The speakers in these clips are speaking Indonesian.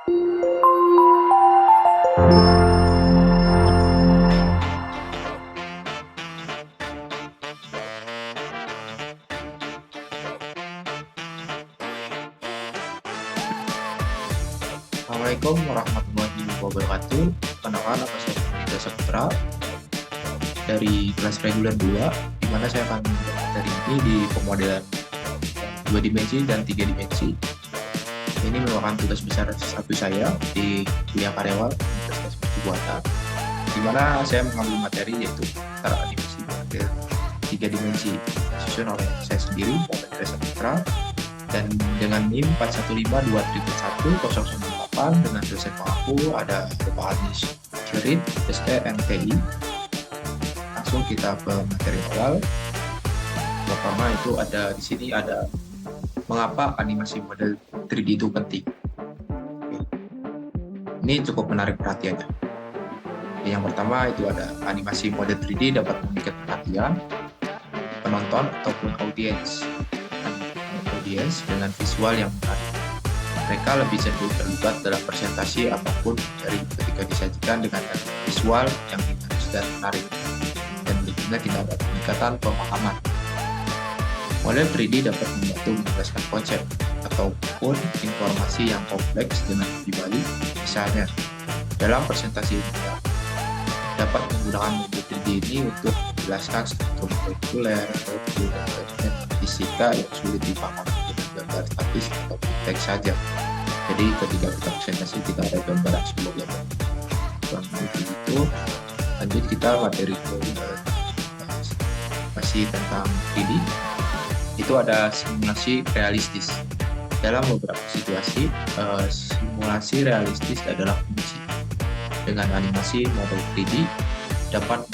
Assalamualaikum warahmatullahi wabarakatuh. Perkenalkan, nama saya Rida Saputra dari kelas reguler 2, di mana saya akan dari ini di pemodelan 2 dimensi dan 3 dimensi. Ini merupakan tugas besar satu saya di kuliah karyawan Universitas Mercubuana, di mana saya mengambil materi yaitu tata animasi model 3 dimensi, disusun oleh saya sendiri, Bapak Rida Saputra, dan dengan NIM 415210008 dengan dosen pengaku ada Bapak Anies Kirit, STMTI. Langsung kita ke materi awal. Pertama itu ada di sini ada mengapa animasi model 3D itu penting. Ini cukup menarik perhatiannya. Yang pertama itu ada animasi model 3D dapat memikat perhatian penonton ataupun audiens dengan visual yang menarik. Mereka lebih cenderung terlibat dalam presentasi apapun dari ketika disajikan dengan visual yang dinamis dan menarik, dan berikutnya kita ada peningkatan pemahaman. Model 3D dapat membantu menjelaskan konsep ataupun informasi yang kompleks dengan lebih baik. Misalnya, dalam presentasi ilmiah dapat menggunakan model 3D ini untuk menjelaskan struktur molekuler dan fisika yang sulit dipahami dengan gambar statis atau teks saja. Jadi ketika kita presentasi kita ada gambaran sebelumnya. Kurang lebih itu. Lanjut kita materi masih tentang 3D. Itu ada simulasi realistis. Dalam beberapa situasi, simulasi realistis adalah fungsi. Dengan animasi model 3D dapat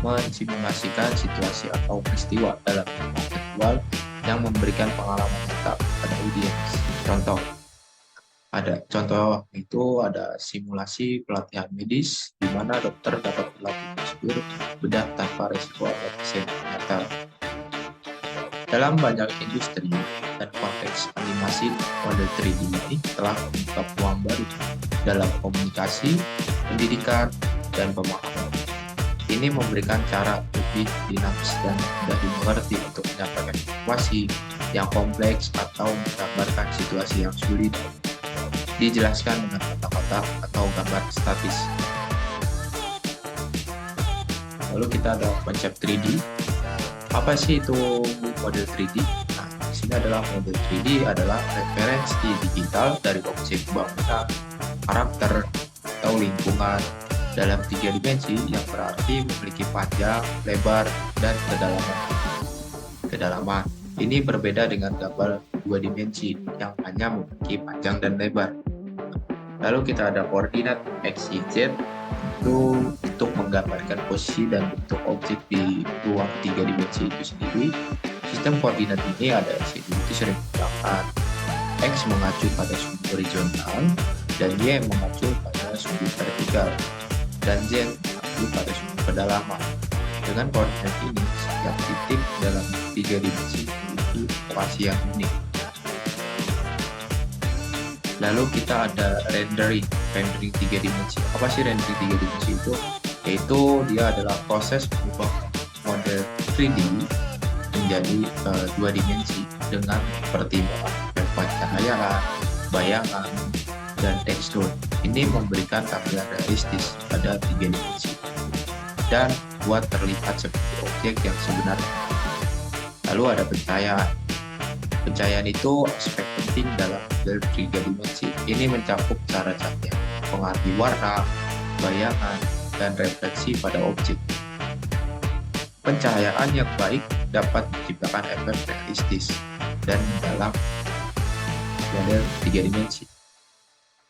mensimulasikan situasi atau peristiwa dalam bentuk virtual yang memberikan pengalaman nyata pada audiens. Contoh itu ada simulasi pelatihan medis di mana dokter dapat berlatih prosedur bedah tanpa risiko atau pasien nyata. Dalam banyak industri dan konteks animasi model 3D ini telah membuka peluang baru dalam komunikasi, pendidikan, dan pemahaman. Ini memberikan cara lebih dinamis dan mudah dimengerti untuk menyampaikan informasi yang kompleks atau menggambarkan situasi yang sulit dijelaskan dengan kata-kata atau gambar statis. Lalu kita ada konsep 3D. Apa sih itu model 3D? Nah, di sini adalah model 3D adalah referensi digital dari objek bangunan, karakter, atau lingkungan dalam 3 dimensi yang berarti memiliki panjang, lebar, dan kedalaman. Ini berbeda dengan gambar 2 dimensi yang hanya memiliki panjang dan lebar. Lalu kita ada koordinat X, Y, Z itu untuk menggambarkan posisi dan bentuk objek di ruang 3 dimensi itu sendiri. Sistem koordinat ini ada itu sering digunakan. X mengacu pada sumbu horizontal dan Y mengacu pada sumbu vertikal, dan Z mengacu pada sumbu kedalaman. Dengan koordinat ini, setiap titik dalam 3 dimensi memiliki lokasi yang unik. Lalu kita ada rendering 3 dimensi. Apa sih rendering 3 dimensi itu? Yaitu dia adalah proses mengubah model 3D menjadi 2 dimensi dengan pertimbangan pencahayaan, bayangan, dan tekstur. Ini memberikan tampilan realistis pada 3 dimensi dan buat terlihat seperti objek yang sebenarnya. Lalu ada pencahayaan. Pencahayaan itu aspek penting dalam model 3 dimensi. Ini mencakup cara cahaya, pengaruh warna, bayangan, dan refleksi pada objek. Pencahayaan yang baik dapat menciptakan efek realistis dan dalam model 3 dimensi.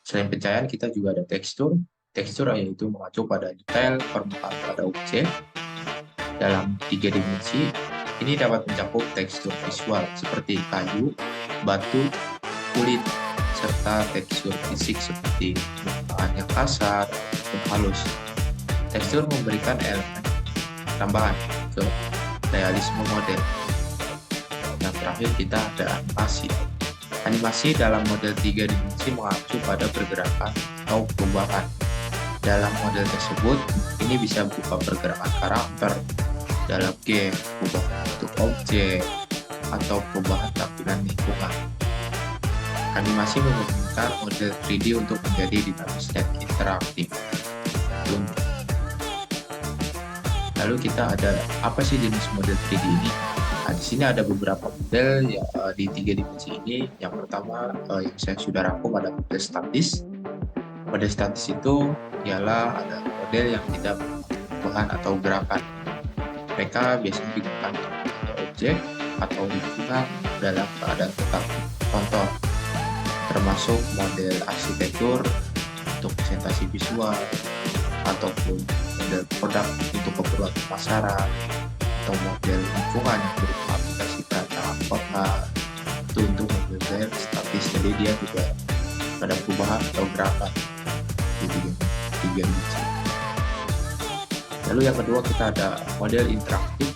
Selain pencahayaan, kita juga ada tekstur. Tekstur yaitu mengacu pada detail permukaan pada objek. Dalam 3 dimensi, ini dapat mencakup tekstur visual seperti kayu, batu, kulit, serta tekstur fisik seperti permukaan yang kasar dan halus. Tekstur memberikan elemen tambahan ke realisme model. Yang terakhir kita ada animasi. Animasi dalam model 3 dimensi mengacu pada pergerakan atau perubahan. Dalam model tersebut, ini bisa berupa pergerakan karakter dalam game, perubahan bentuk objek, atau perubahan tampilan lingkungan. Animasi memungkinkan model 3D untuk menjadi dinamis dan interaktif. Lalu kita ada apa sih jenis model 3D ini? Nah, di sini ada beberapa model ya, di 3 dimensi ini. Yang pertama yang saya sudah rangkum ada model statis. Model statis itu ialah ada model yang tidak perubahan atau gerakan. Mereka biasanya digunakan untuk objek atau lingkungan dalam keadaan tetap. Contoh, termasuk model arsitektur untuk presentasi visual, ataupun model produk untuk keperluan pemasaran, atau model lingkungan yang berupa aplikasi perancangan kota, itu untuk model statis. Jadi dia tidak ada perubahan atau gerakan di tiga dimensi. Lalu yang kedua kita ada model interaktif.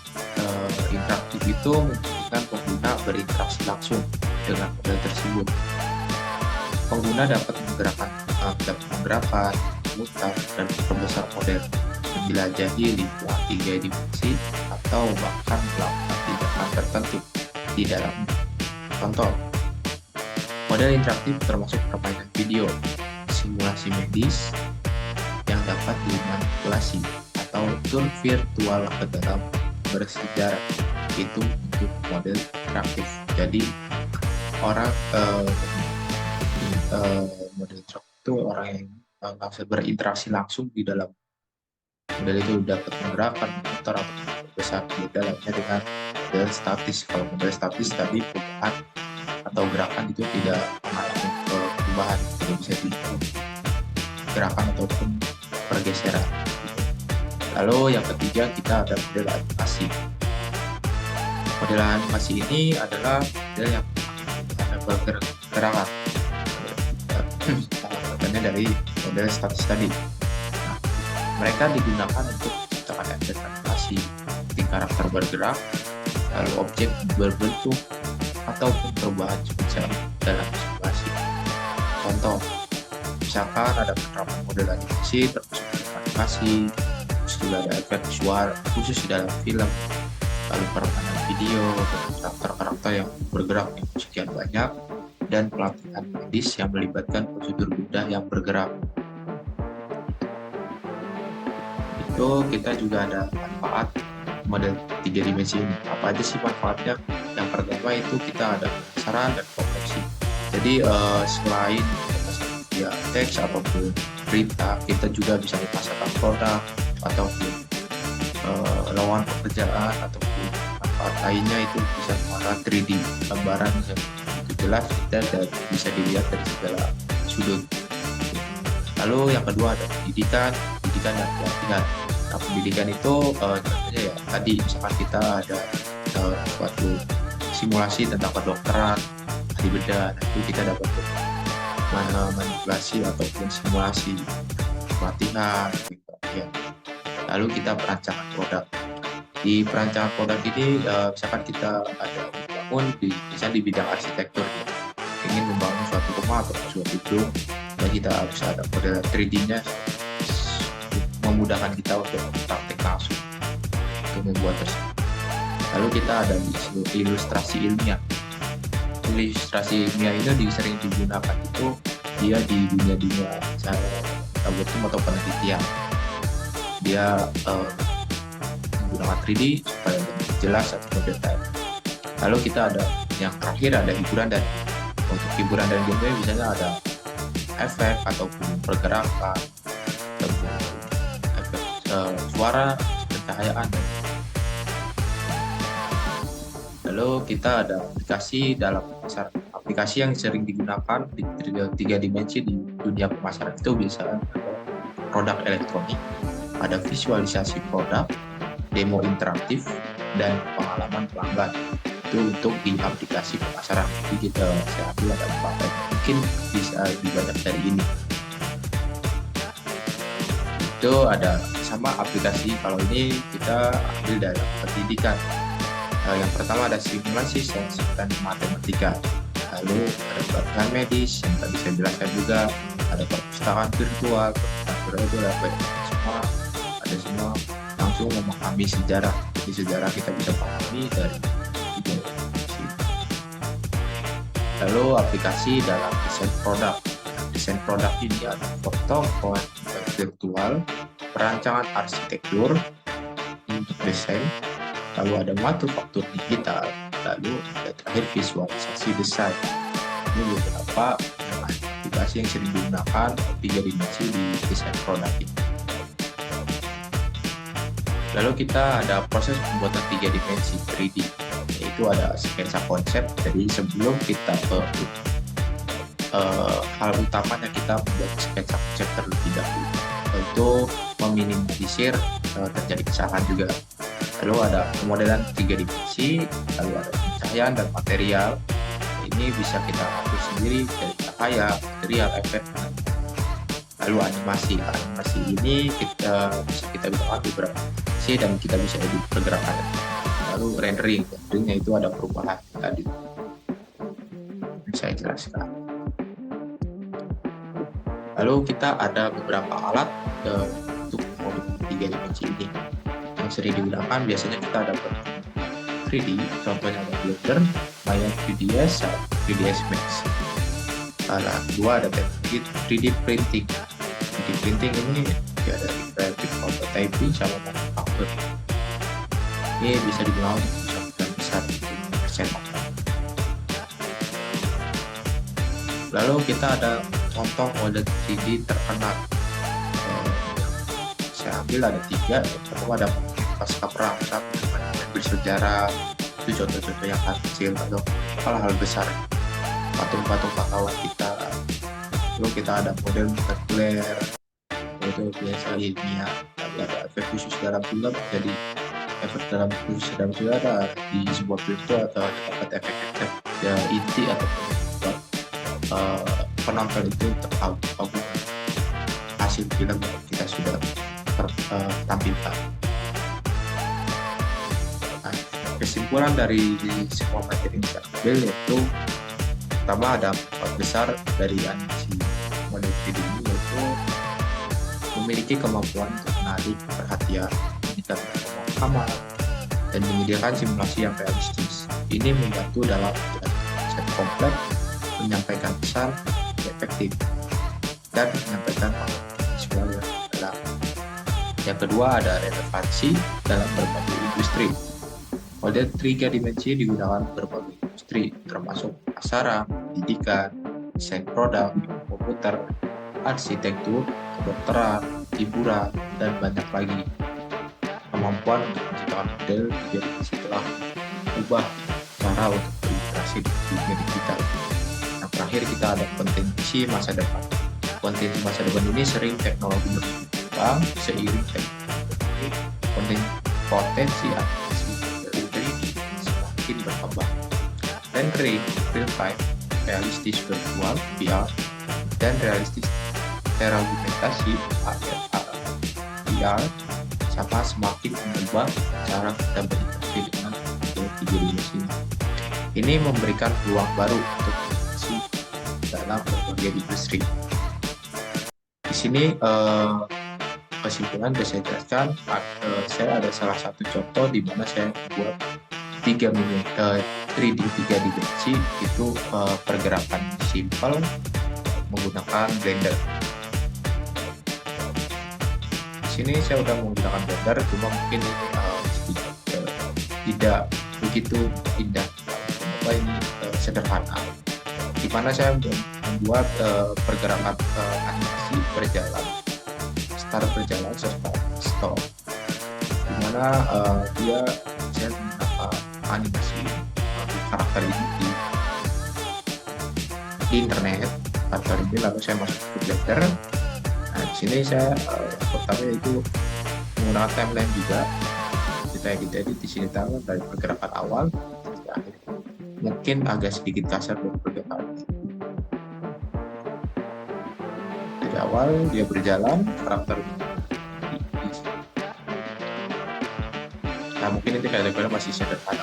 Interaktif itu memungkinkan pengguna berinteraksi langsung dengan model tersebut. Pengguna dapat menggerakkan, memutar, dan memperbesar model, menjelajahi lingkungan 3 dimensi, atau bahkan melakukan tindakan tertentu di dalam. Contoh, model interaktif termasuk permainan video, simulasi medis yang dapat dimanipulasi, atau tour virtual ke dalam bersejarah. Itu untuk model interaktif. Jadi orang model interaktif itu orang yang bisa berinteraksi langsung di dalam model itu, dapat menggerakkan, memutar, atau membesar di dalamnya dengan model statis. Kalau model statis tadi perubahan atau gerakan itu tidak mengalami perubahan, tidak bisa digerakkan ataupun pergeseran. Lalu yang ketiga kita ada model animasi. Model animasi ini adalah model yang ada pergerakan, contohnya dari model statis tadi. Nah, mereka digunakan untuk menciptakan efek animasi seperti karakter bergerak, lalu objek berbentuk, ataupun perubahan cuaca dalam simulasi. Contoh, misalkan ada penerapan model animasi termasuk animasi, terus juga ada efek visual khusus di dalam film, lalu permainan video dengan karakter-karakter yang bergerak yang sekian banyak, dan pelatihan medis yang melibatkan prosedur bedah yang bergerak. Itu kita juga ada manfaat model 3 dimensi ini. Apa aja sih manfaatnya? Yang pertama itu kita ada pemasaran dan promosi. Jadi selain media teks ataupun berita, kita juga bisa memasarkan produk ataupun lowongan pekerjaan, ataupun manfaat lainnya itu bisa menggunakan 3D gambaran yang jelas dan bisa dilihat dari segala sudut. Lalu yang kedua ada pendidikan dan pelatihan. Nah, pendidikan itu contohnya ya tadi misalkan kita ada suatu simulasi tentang kedokteran, ahli bedah, itu kita dapat manipulasi ataupun simulasi pelatihan. Lalu kita perancangan produk. Di perancangan produk ini misalkan kita ada misalnya di bidang arsitektur, ingin membangun suatu rumah atau suatu gedung, dan kita bisa ada model 3D-nya memudahkan kita untuk praktek langsung untuk membuat tersebut. Lalu kita ada ilustrasi ilmiah. Ilustrasi ilmiah ini sering digunakan itu dia di dunia laboratorium atau penelitian. Dia menggunakan 3D supaya lebih jelas atau detail. Lalu kita ada yang terakhir ada hiburan, dan untuk hiburan dan gameplay misalnya ada efek ataupun pergerakan, efek suara, pencahayaan. Lalu kita ada aplikasi dalam pemasaran. Aplikasi yang sering digunakan di 3 dimensi di dunia pemasaran itu biasanya produk elektronik, ada visualisasi produk, demo interaktif, dan pengalaman pelanggan. Itu untuk di aplikasi pemasaran. Jadi saya ambil ada 4, mungkin bisa lebih banyak dari ini. Itu ada sama aplikasi. Kalau ini kita ambil dalam pendidikan. Yang pertama ada simulasi sains dan matematika. lalu ada pelatihan medis yang tadi saya jelaskan juga, ada perpustakaan virtual. Perpustakaan virtual itu ada semua, ada semua langsung memahami sejarah. Jadi sejarah kita bisa pahami dari tiga dimensi. Lalu aplikasi dalam desain produk. Desain produk ini ada foto virtual, perancangan arsitektur untuk desain, lalu ada manufaktur digital, lalu ada terakhir visualisasi desain. Ini beberapa aplikasi yang sering digunakan tiga dimensi di desain produk ini. Lalu kita ada proses pembuatan tiga dimensi 3D, yaitu ada sketsa konsep. Jadi sebelum kita ke hal utamanya kita membuat sketsa konsep terlebih dahulu, itu meminimalisir terjadi kesalahan juga. Lalu ada pemodelan tiga dimensi, lalu ada pencahayaan dan material. Ini bisa kita atur sendiri dari cahaya, material, efek. Lalu animasi ini bisa kita gunakan beberapa animasi dan kita bisa edit pergerakan. Lalu renderingnya itu ada perubahan tadi yang saya jelaskan. Lalu kita ada beberapa alat untuk membuat tiga dimensi ini yang sering digunakan. Biasanya kita ada 3D, contohnya ada Blender, Maya 3ds, 3ds Max. Kedua ada teknologi 3D printing. 3D printing ini ya dari creative prototyping sama manufaktur. Ini bisa digunakan untuk besar persen. Lalu kita ada contoh model 3D terkenal. Saya ambil ada 3. Yang pertama ada pasca perang, yang bersejarah. Itu contoh-contoh yang kecil atau hal-hal besar, patung-patung pahlawan kita. Lalu kita ada model molekuler, itu biasa ilmiah. Lalu ada efek khusus dalam film, jadi efek dalam khusus dalam film ada di sebuah film itu atau dapat efek-efek ya, inti atau penonton itu terkagum hasil film yang kita sudah tampilkan. Nah, kesimpulan dari semua materi yang saya ambil yaitu pertama ada empat besar dari animasi model 3D ini, yaitu memiliki kemampuan untuk menarik perhatian, meningkatkan pemahaman, dan menyediakan simulasi yang realistis. Ini membantu dalam konsep kompleks, menyampaikan pesan efektif, dan menyampaikan visual yang dalam. Yang kedua ada relevansi dalam berbagai industri. Model 3 dimensi digunakan berbagai industri, termasuk pemasaran, pendidikan, desain produk, komputer, arsitektur, kedokteran, hiburan, dan banyak lagi. Kemampuan untuk menciptakan model 3 dimensi telah mengubah cara untuk berinteraksi di dunia digital. Yang terakhir kita ada potensi masa depan. Potensi masa depan ini sering teknologi berkembang seiring teknologi, potensi aplikasi ini semakin berkembang. Rendering, real time, realistis virtual (VR), dan realistis terargumentasi (AR), VR, sama semakin mengubah cara kita berinteraksi dengan tiga dimensi. Ini memberikan peluang baru untuk inovasi dalam berbagai industri. Di sini kesimpulan yang saya jelaskan, saya ada salah satu contoh di mana saya membuat 3D 3 dimensi itu pergerakan simpel menggunakan Blender. Di sini saya sudah menggunakan Blender, cuma mungkin ini tidak begitu indah. Coba ini sederhana, di mana saya membuat pergerakan animasi berjalan, start berjalan serta stop, di mana saya menggunakan animasi karakter ini di internet karakter ini, lalu saya masuk ke Blender. Nah, di sini saya pertama itu menggunakan timeline juga. Kita edit di sini dari pergerakan awal sampai akhir. Mungkin agak sedikit kasar dari pergerakan. Dari awal dia berjalan, karakter nah mungkin ini kadang-kadang masih sederhana,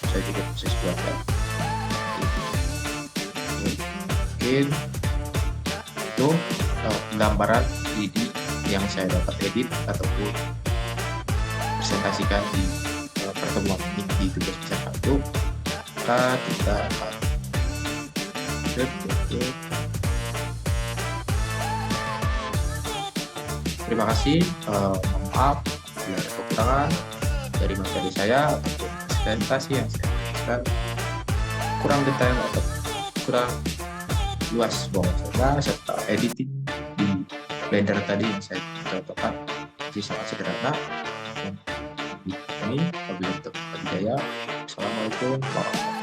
saya juga proses buat mungkin itu gambaran 3D yang saya dapat edit ataupun presentasikan di pertemuan ini di tugas besar 1. Maka kita akan terima kasih. Mohon maaf bila ada kekurangan dari materi saya ataupun presentasi yang saya jelaskan kurang detail atau kurang luas bahwa serta editing di Blender tadi yang saya contohkan masih sangat sederhana. Ini wabillahi taufiq wal hidayah. Assalamualaikum warahmatullahi wabarakatuh.